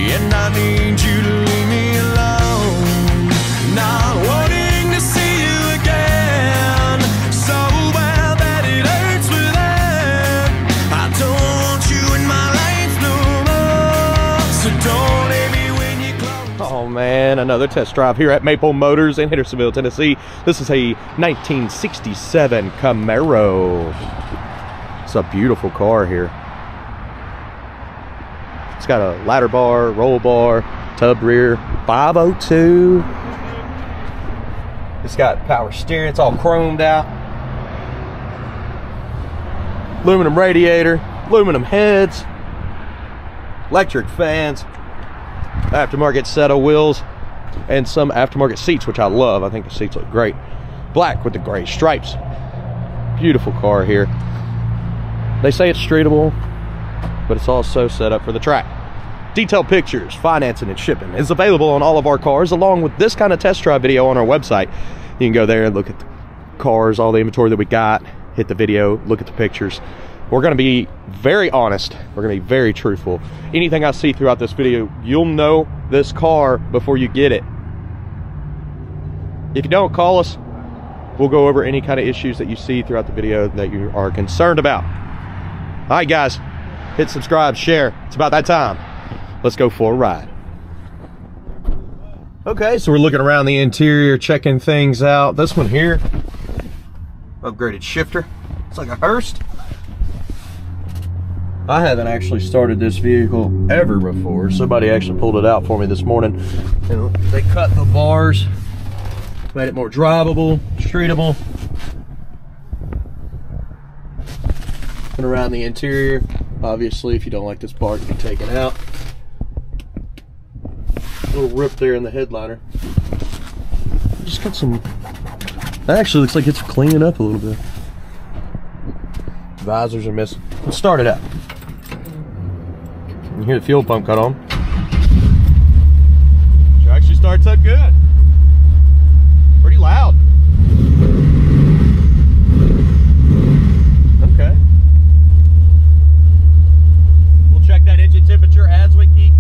and I need you to leave me alone. Not wanting to see you again, so bad that it hurts within. I don't want you in my life no more, so don't leave me when you close. Oh man, another test drive here at Maple Motors in Hendersonville, Tennessee. This is a 1967 Camaro. It's a beautiful car here. It's got a ladder bar, roll bar, tub rear, 502. It's got power steering, it's all chromed out. Aluminum radiator, aluminum heads, electric fans, aftermarket set of wheels, and some aftermarket seats, which I love. I think the seats look great. Black with the gray stripes. Beautiful car here. They say it's streetable, but it's also set up for the track. Detailed pictures, financing, and shipping is available on all of our cars, along with this kind of test drive video on our website. You can go there and look at the cars, all the inventory that we got, hit the video, look at the pictures. We're going to be very honest. We're going to be very truthful. Anything I see throughout this video, you'll know this car before you get it. If you don't, call us. We'll go over any kind of issues that you see throughout the video that you are concerned about. All right, guys, hit subscribe, share. It's about that time. Let's go for a ride. Okay, so we're looking around the interior, checking things out. This one here, upgraded shifter. It's like a Hurst. I haven't actually started this vehicle ever before. Somebody actually pulled it out for me this morning, and they cut the bars, made it more drivable, streetable. Looking around the interior, obviously, if you don't like this bar, you can take it out. A little rip there in the headliner. Just got some. That actually looks like it's cleaning up a little bit. Visors are missing. Let's start it up. You hear the fuel pump cut on. It actually starts up good. Pretty loud. Okay. We'll check that engine temperature as we keep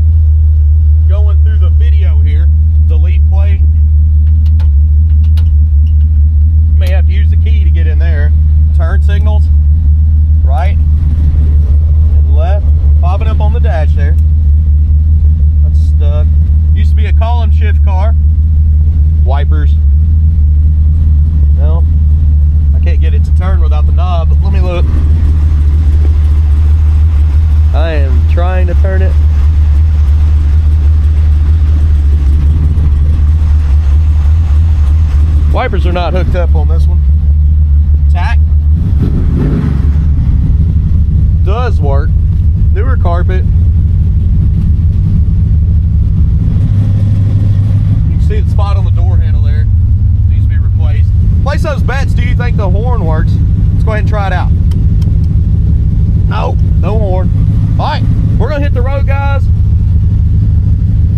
going through the video here. Delete plate. You may have to use the key to get in there. Turn signals. Right and left. Popping up on the dash there. That's stuck. Used to be a column shift car. Wipers. No, I can't get it to turn without the knob, but let me look. I am trying to turn it. Wipers are not hooked up on this one. Tach does work. Newer carpet. You can see the spot on the door handle there. Needs to be replaced. Place those bets. Do you think the horn works? Let's go ahead and try it out. No, no horn. All right, we're gonna hit the road, guys,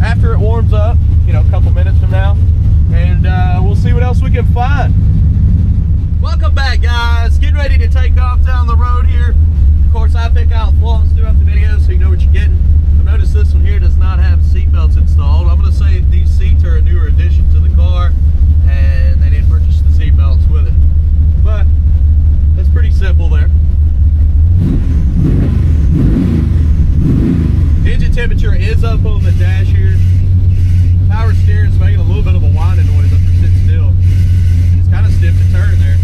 after it warms up, you know, a couple minutes from now, and we'll see what else we can find. Welcome back, guys. Getting ready to take off down the road here. Of course, I pick out flaws throughout the video so you know what you're getting. I noticed this one here does not have seat belts installed. I'm going to say these seats are a newer addition to the car, and they didn't purchase the seat belts with it. But that's pretty simple there. The engine temperature is up on the dash here. Power steering is making a little bit of a whining noise after sitting still. It's kind of stiff to turn there.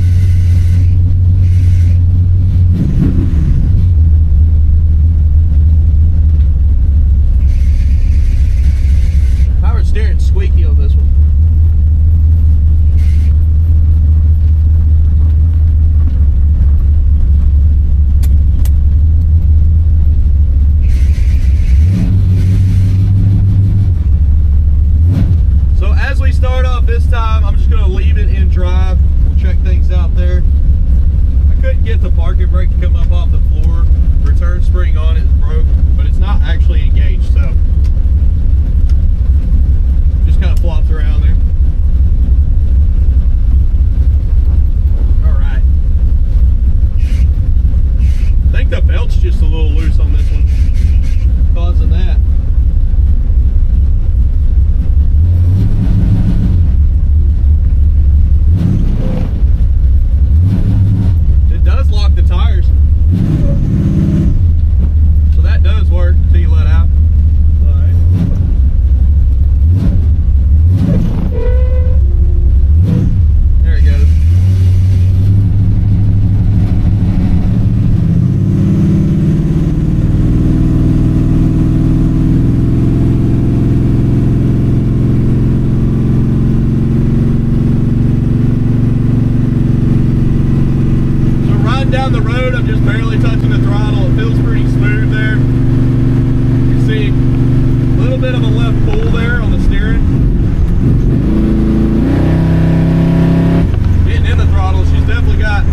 Power steering squeaky on this one. So as we start off this time, I'm just going to leave it in drive. We'll check things out there. I couldn't get the parking brake to come up off the floor. Return spring on it is broke, but it's not actually engaged, so just kind of flops around there. All right. I think the belt's just a little loose on this one, causing that. little bit of a left pull there on the steering. Getting in the throttle, she's definitely got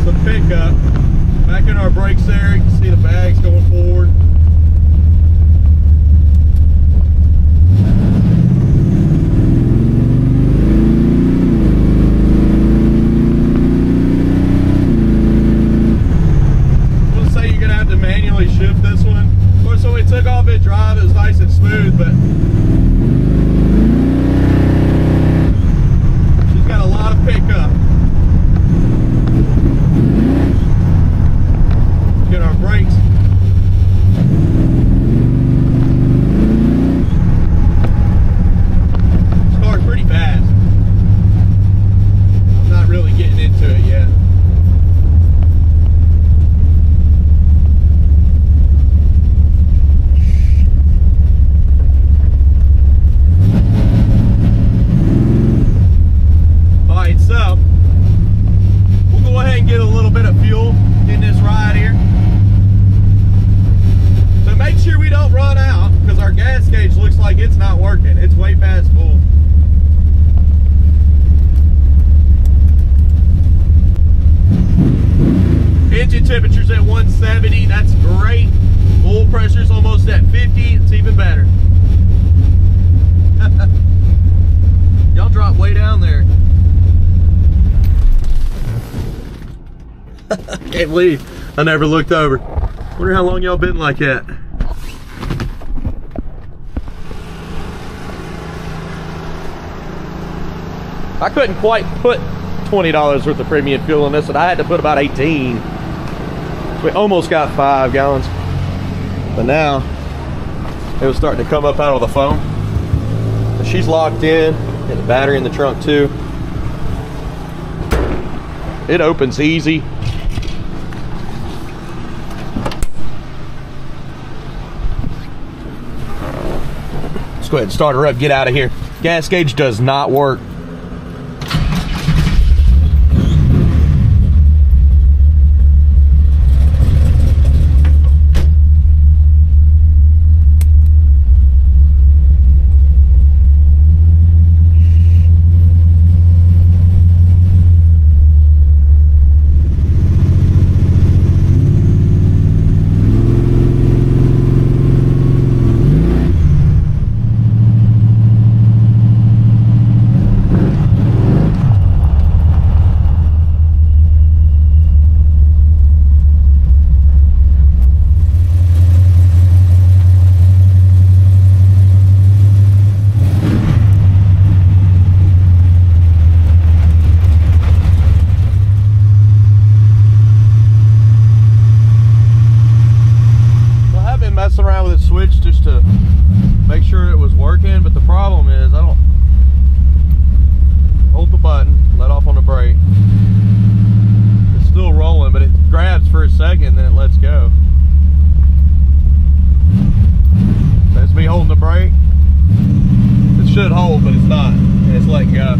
some pickup. Back in our brakes there, you can see the bags going forward. We'll say you're gonna have to manually shift this one. Of course, when we took off it drive, it was nice and smooth, but she's got a lot of pickup. Get our brakes. This car's pretty fast. I'm not really getting into it yet. Alright, so we'll go ahead and get a little bit of fuel in this ride here. So make sure we don't run out, because our gas gauge looks like it's not working. It's way past full. Engine temperature's at 170, that's great. Oil pressure's almost at 50, it's even better. Y'all drop way down there. Can't believe I never looked over. Wonder how long y'all been like that. I couldn't quite put $20 worth of premium fuel in this, and I had to put about 18. So we almost got 5 gallons. But now it was starting to come up out of the foam. But she's locked in, and the battery in the trunk too. It opens easy. Let's go ahead and start her up, get out of here. Gas gauge does not work. Just to make sure it was working, but the problem is I don't hold the button, let off on the brake. It's still rolling, but it grabs for a second, then it lets go. That's me holding the brake. It should hold, but it's not, and it's letting go.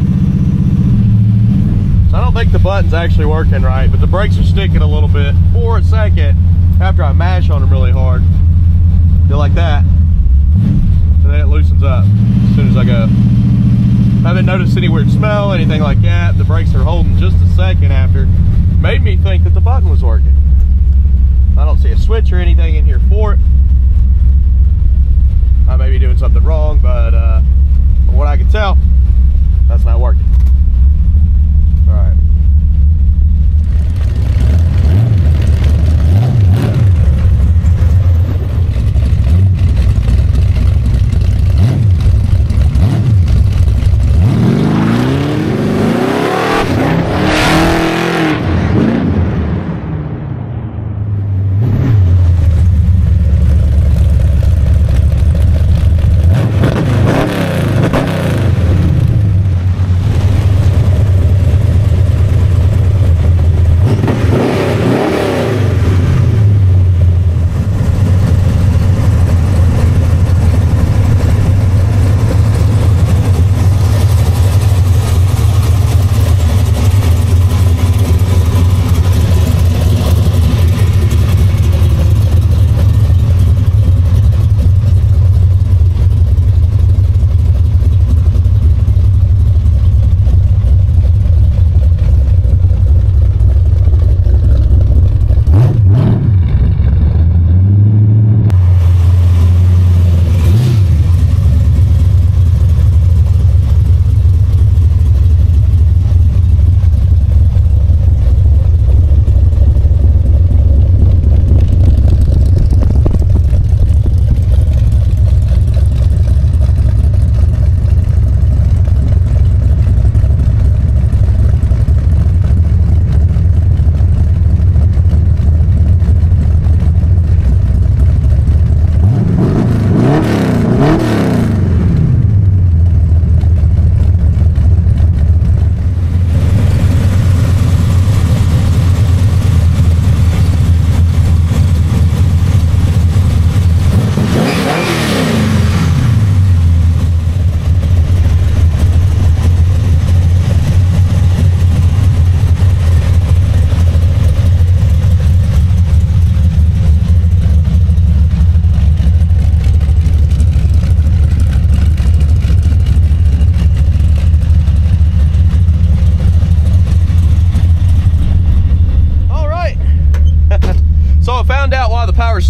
So I don't think the button's actually working right, but the brakes are sticking a little bit for a second after I mash on them really hard. Feel like that, and then it loosens up as soon as I go. I haven't noticed any weird smell, anything like that. The brakes are holding just a second after. Made me think that the button was working. I don't see a switch or anything in here for it. I may be doing something wrong, but from what I can tell, that's not working. All right.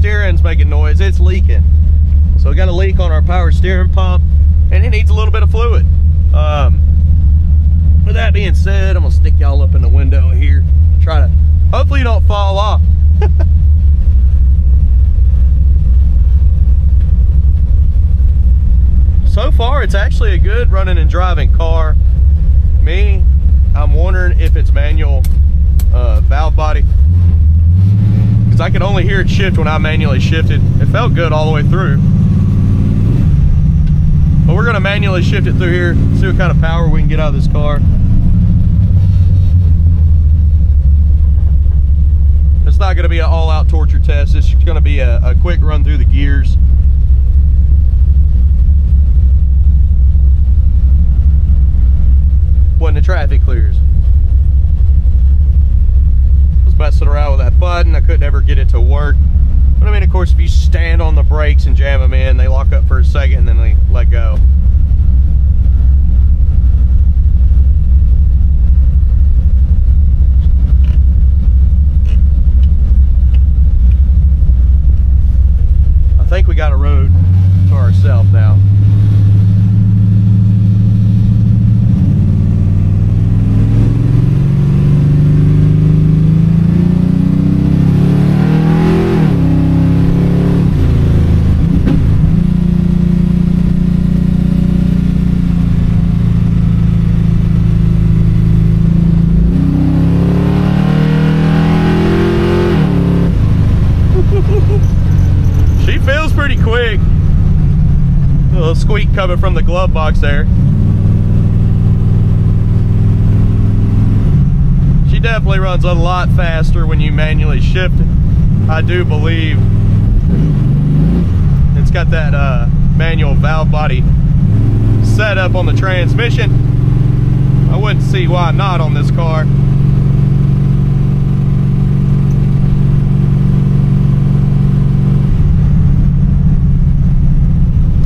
steering's making noise. It's leaking. So we got a leak on our power steering pump, and it needs a little bit of fluid. With that being said, I'm gonna stick y'all up in the window here. Try to, hopefully you don't fall off. So far, it's actually a good running and driving car. I'm wondering if it's manual valve body, because I could only hear it shift when I manually shifted. It felt good all the way through. But we're gonna manually shift it through here, see what kind of power we can get out of this car. It's not gonna be an all-out torture test. It's gonna be a quick run through the gears. When the traffic clears. I was messing around with that button. I couldn't ever get it to work. But I mean, of course, if you stand on the brakes and jam them in, they lock up for a second and then they let go. I think we got a road to ourselves now. Pretty quick. A little squeak coming from the glove box there. She definitely runs a lot faster when you manually shift it. I do believe it's got that manual valve body set up on the transmission. I wouldn't see why not on this car.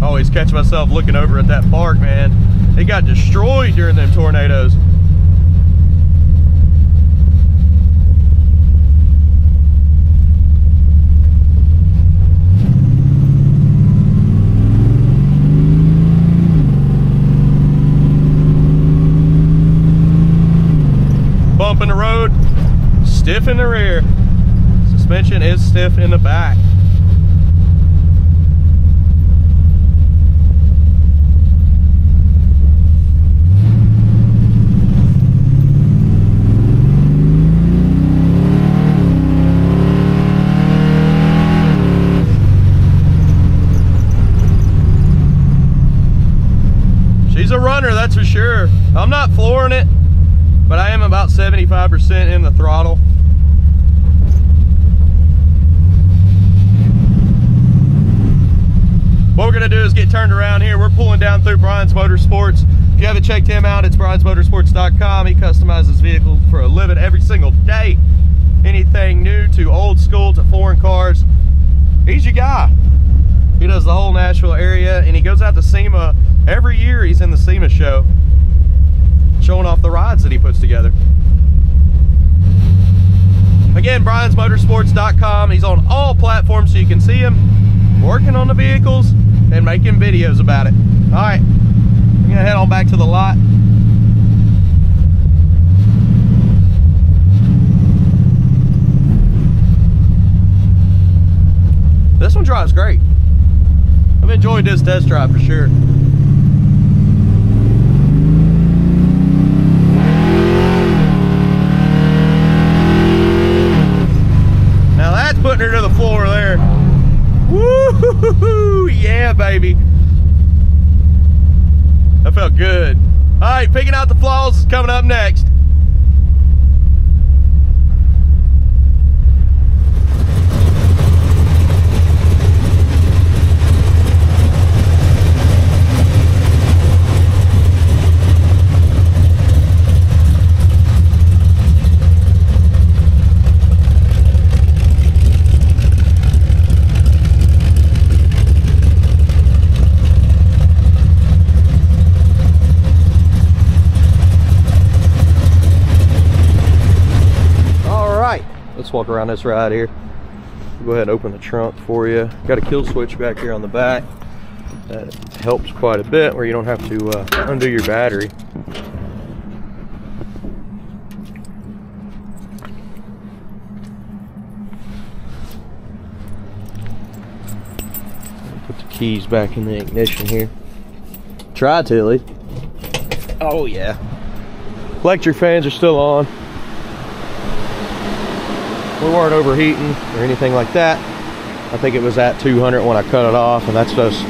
Always catch myself looking over at that park, man. It got destroyed during them tornadoes. Bump in the road, stiff in the rear. Suspension is stiff in the back. She's a runner, that's for sure. I'm not flooring it, but I am about 75% in the throttle. What we're gonna do is get turned around here. We're pulling down through Brian's Motorsports. If you haven't checked him out, it's briansmotorsports.com. He customizes vehicles for a living every single day. Anything new to old school to foreign cars, he's your guy. He does the whole Nashville area, and he goes out to SEMA every year. He's in the SEMA show, showing off the rides that he puts together. Again, briansmotorsports.com. He's on all platforms, so you can see him working on the vehicles and making videos about it. All right, I'm gonna head on back to the lot. This one drives great. I've enjoyed this test drive for sure. Now that's putting her to the floor there. Woo-hoo-hoo-hoo, yeah, baby. That felt good. All right, picking out the flaws is coming up next. Let's walk around this ride here. Go ahead and open the trunk for you. Got a kill switch back here on the back. That helps quite a bit where you don't have to undo your battery. Put the keys back in the ignition here. Try to, at least. Oh yeah. Electric fans are still on. We weren't overheating or anything like that. I think it was at 200 when I cut it off, and that's just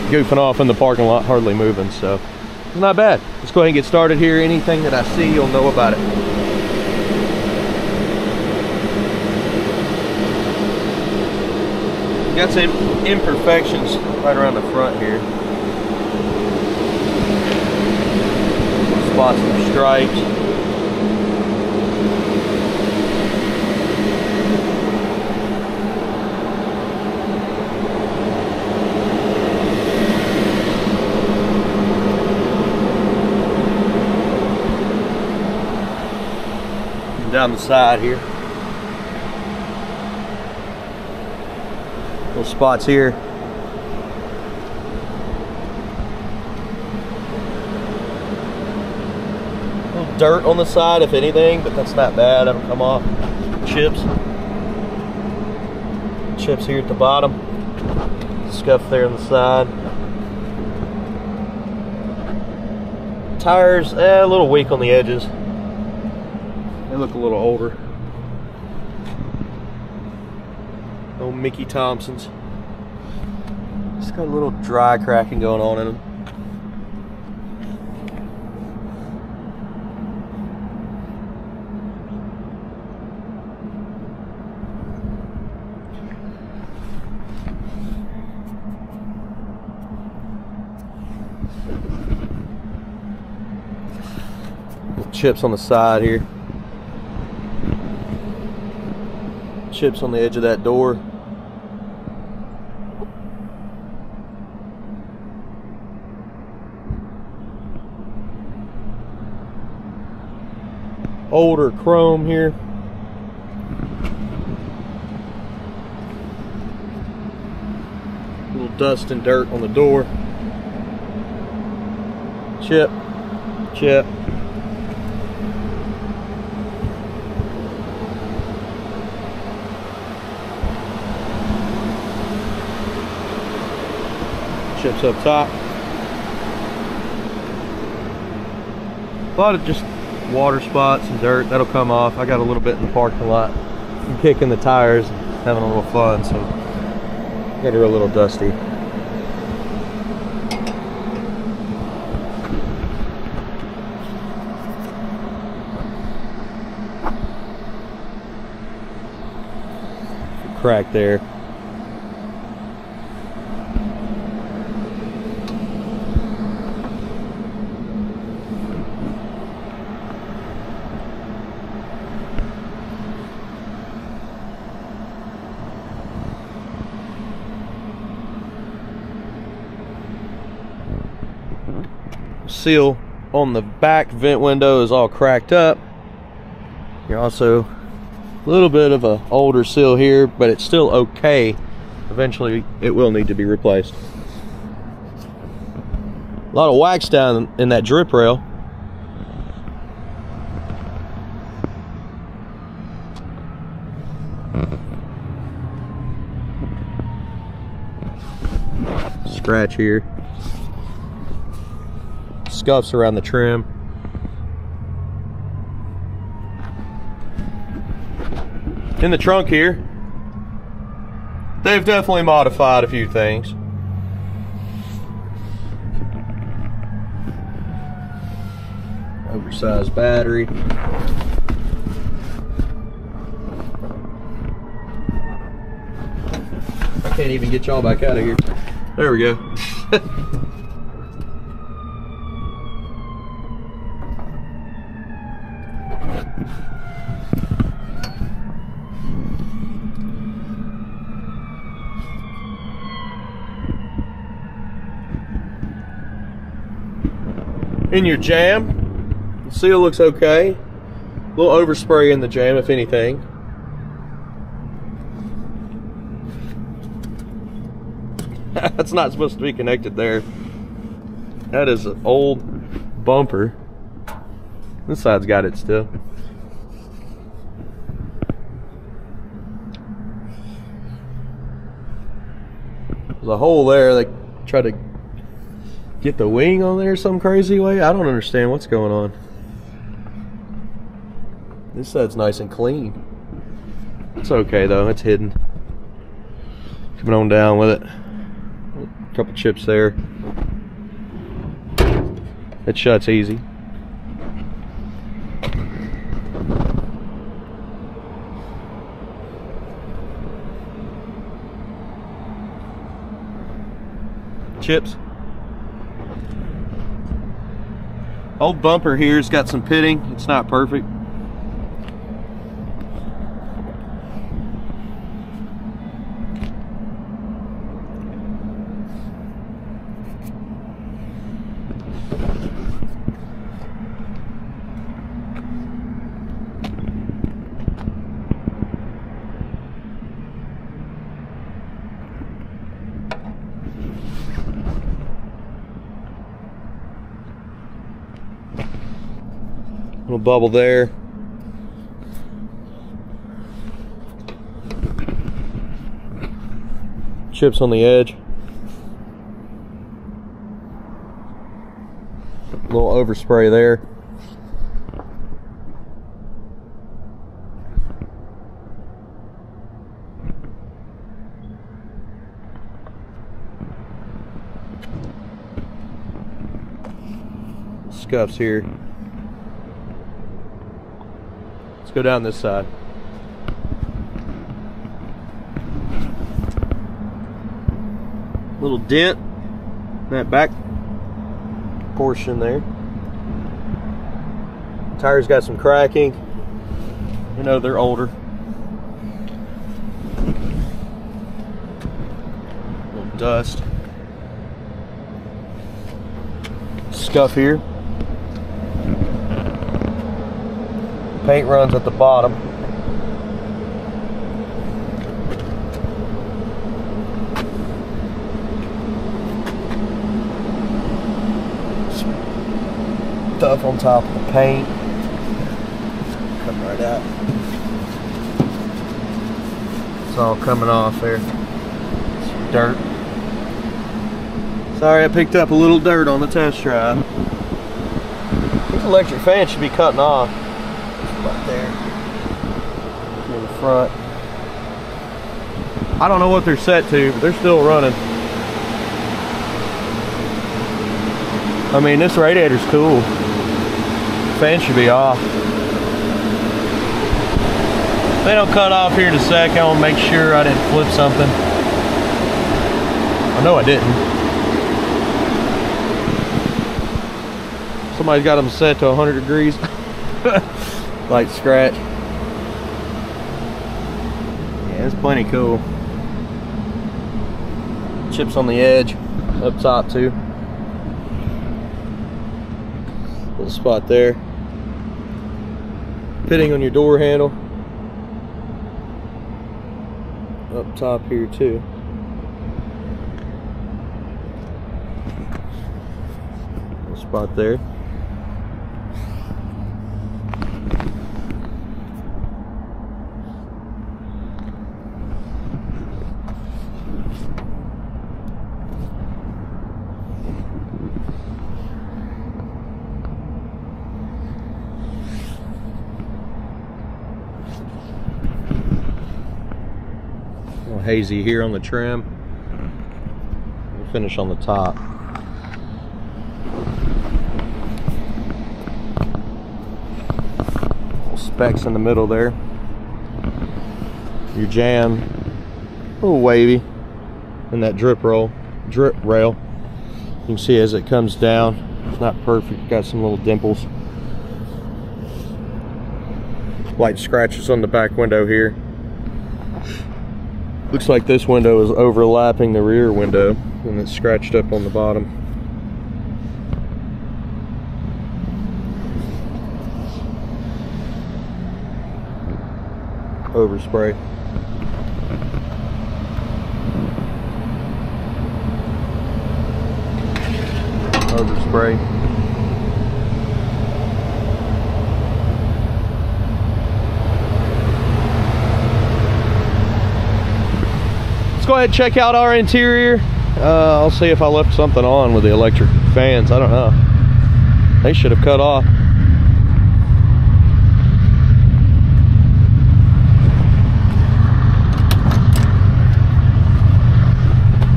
goofing off in the parking lot, hardly moving, so it's not bad. Let's go ahead and get started here. Anything that I see, you'll know about it. Got some imperfections right around the front here. Spots and stripes. Down the side here. Little spots here. A little dirt on the side, if anything, but that's not bad. That'll come off. Chips. Chips here at the bottom. Scuff there on the side. Tires, a little weak on the edges. They look a little older. Old Mickey Thompsons. Just got a little dry cracking going on in them. Little chips on the side here. Chips on the edge of that door. Older chrome here. A little dust and dirt on the door. Chip. Chip. Chips up top. A lot of just water spots and dirt. That'll come off. I got a little bit in the parking lot. I'm kicking the tires, having a little fun, so got her a little dusty. Crack there. Seal on the back vent window is all cracked up. You're also a little bit of a older seal here, but it's still okay. Eventually it will need to be replaced. A lot of wax down in that drip rail. Scratch here. Scuffs around the trim. In the trunk here, they've definitely modified a few things. Oversized battery. I can't even get y'all back out of here. There we go. In your jam, the seal looks okay. A little overspray in the jam, if anything. That's not supposed to be connected there. That is an old bumper. This side's got it still. There's a hole there. They try to get the wing on there some crazy way. I don't understand what's going on. This side's nice and clean. It's okay though, it's hidden. Coming on down with it. A couple chips there. It shuts easy. Chips. Old bumper here's got some pitting. It's not perfect. Little bubble there. Chips on the edge. A little overspray there. Scuffs here. Let's go down this side. Little dent in that back portion there. Tires got some cracking. You know they're older. Little dust. Scuff here. Paint runs at the bottom. Stuff on top of the paint. Come right out. It's all coming off there. Some dirt. Sorry, I picked up a little dirt on the test drive. These electric fans should be cutting off. Right there. In the front. I don't know what they're set to, but they're still running. I mean, this radiator's cool. Fan should be off. They don't cut off here in a sec. I want to make sure I didn't flip something. I know I didn't. Somebody's got them set to 100 degrees. Light scratch. Yeah, it's plenty cool. Chips on the edge, up top too. Little spot there. Pitting on your door handle. Up top here too. Little spot there. Hazy here on the trim. We'll finish on the top. Little specks in the middle there. Your jam, a little wavy, and that drip rail. You can see as it comes down, it's not perfect. Got some little dimples. Light scratches on the back window here. Looks like this window is overlapping the rear window and it's scratched up on the bottom. Overspray. overspray. Let's go ahead and check out our interior. I'll see if I left something on with the electric fans. I don't know. They should have cut off.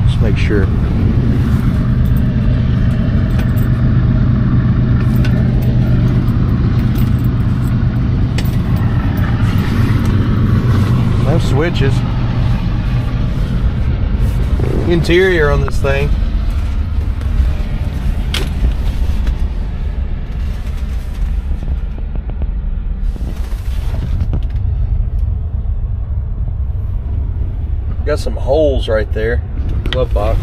Just make sure. No switches. Interior on this thing. Got some holes right there. Glove box.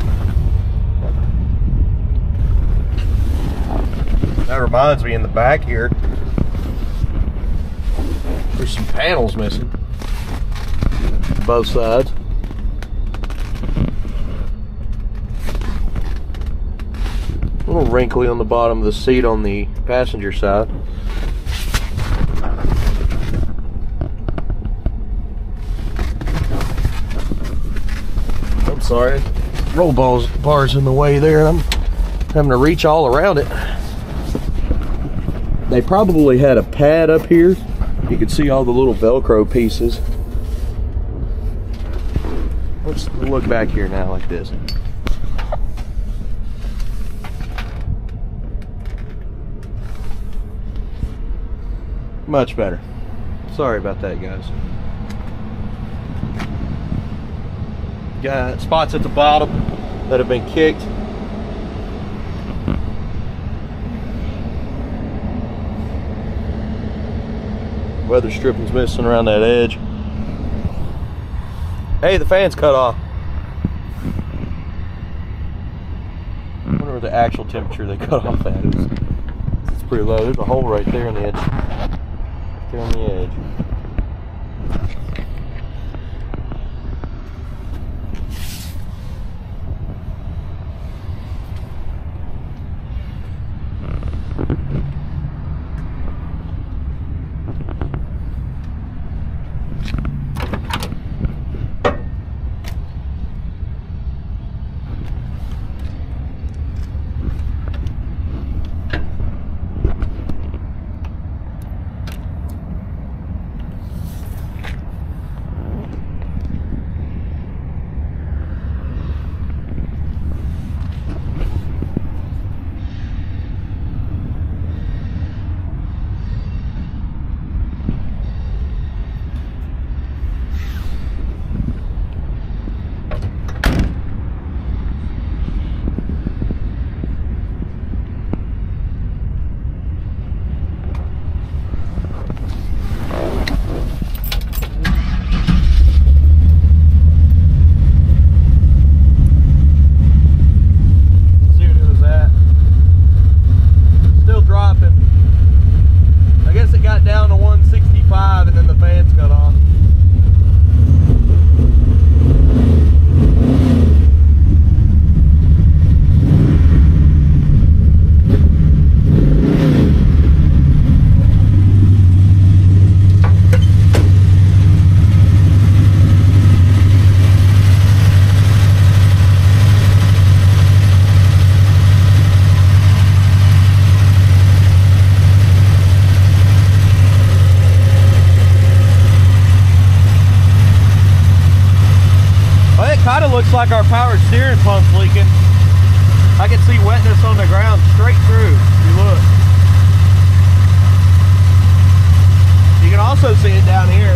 That reminds me, in the back here, there's some panels missing. Both sides. A little wrinkly on the bottom of the seat on the passenger side. I'm sorry, roll bars in the way there, and I'm having to reach all around it. They probably had a pad up here. You can see all the little Velcro pieces. Let's look back here now like this. Much better. Sorry about that, guys. Got spots at the bottom that have been kicked. Weather stripping's missing around that edge. Hey, the fan's cut off. I wonder what the actual temperature they cut off at is. It's pretty low. There's a hole right there on the edge. There on the edge. Looks like our power steering pump's leaking. I can see wetness on the ground straight through if you look. You can also see it down here.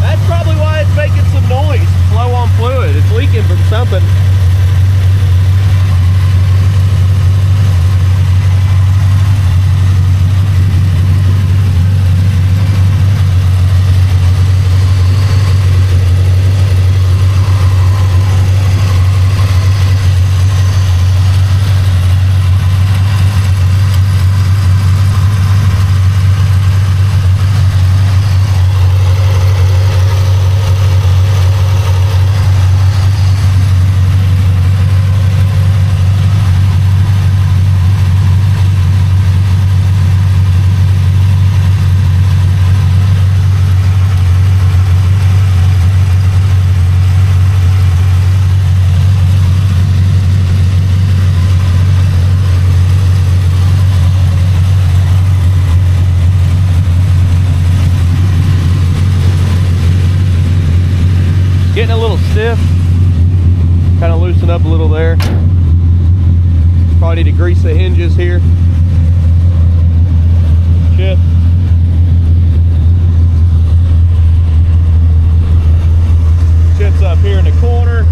That's probably why it's making some noise. Flow on fluid. It's leaking from something. loosen up a little there. Probably need to grease the hinges here. Chip. Chips up here in the corner.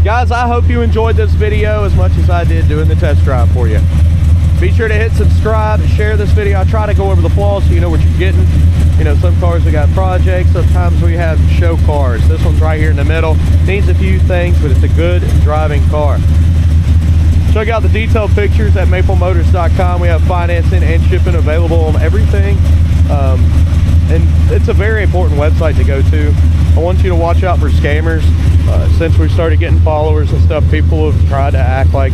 Guys, I hope you enjoyed this video as much as I did doing the test drive for you. Be sure to hit subscribe and share this video. I try to go over the flaws so you know what you're getting. You know, some cars we got projects, sometimes we have show cars. This one's right here in the middle. Needs a few things, but it's a good driving car. Check out the detailed pictures at maplemotors.com. We have financing and shipping available on everything. And it's a very important website to go to. I want you to watch out for scammers. Since we started getting followers and stuff, people have tried to act like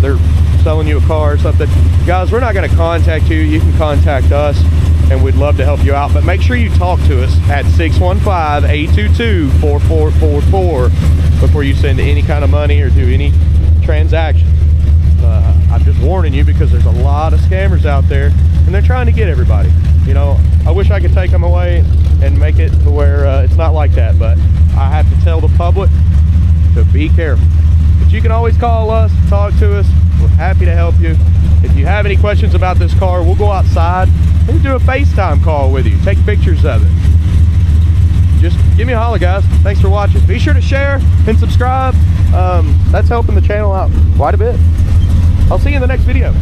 they're selling you a car or something. Guys, we're not going to contact you. You can contact us, and we'd love to help you out. But make sure you talk to us at 615-822-4444 before you send any kind of money or do any transactions. I'm just warning you because there's a lot of scammers out there, and they're trying to get everybody. You know, I wish I could take them away and make it to where it's not like that, but I have to tell the public to be careful. But you can always call us, talk to us. We're happy to help you. If you have any questions about this car, we'll go outside and do a FaceTime call with you. Take pictures of it. Just give me a holler, guys. Thanks for watching. Be sure to share and subscribe. That's helping the channel out quite a bit. I'll see you in the next video.